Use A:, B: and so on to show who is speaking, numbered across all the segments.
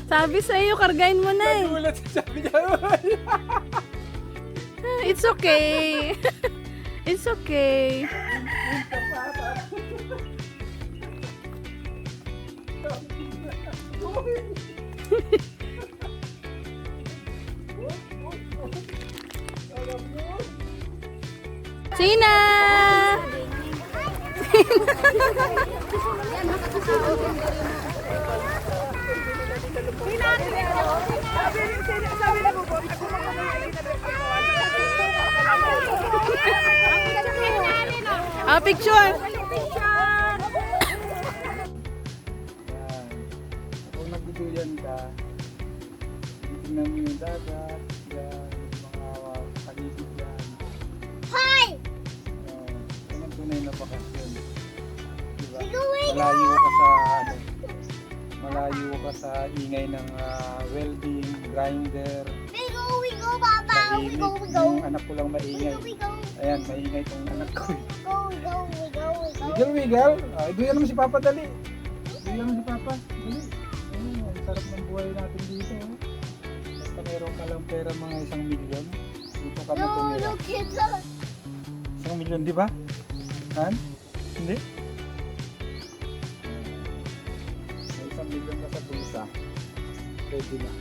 A: Sabi sa iyo, kargain mo na eh.
B: Nagulat siya, sabi niya.
A: It's okay. It's okay. Sina! Ah, picture!
B: Yan. Kung nagduduyan ka, titignan mo yung dagat, yan, yung mga paligid yan. Yan ang tunay na bakasyon. Diba? Malayo ka sa ano, malayo ka sa ingay ng welding, grinder, tahimik. Yung anak ko lang maingay. Ayan, maingay tong anak ko. Wiggle. Iduyan naman si Papa, dali. Iduyan naman si Papa, dali. Ayun, ang sarap ng buhay natin dito. Oh. Basta meron ka lang pera mga 1 milyon. Dito ka na tumira. 1 milyon, di ba? Han? Hindi? May 1 milyon ka sa bulsa. Pwede na.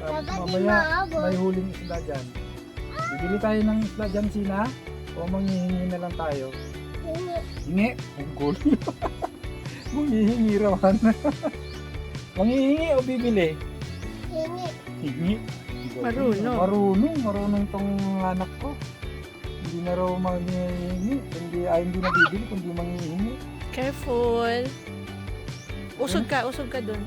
B: Tapos mamaya may huling isla dyan. Bibili tayo ng isla dyan, Sina. O manghihingi na lang tayo. Hingi? Unggol. Manghihingi rawan. Manghihingi o bibili? Hingi. Marunong tong anak ko. Hindi na raw manghihingi. Hindi na bibili kundi manghihingi.
A: Careful. Usog ka dun.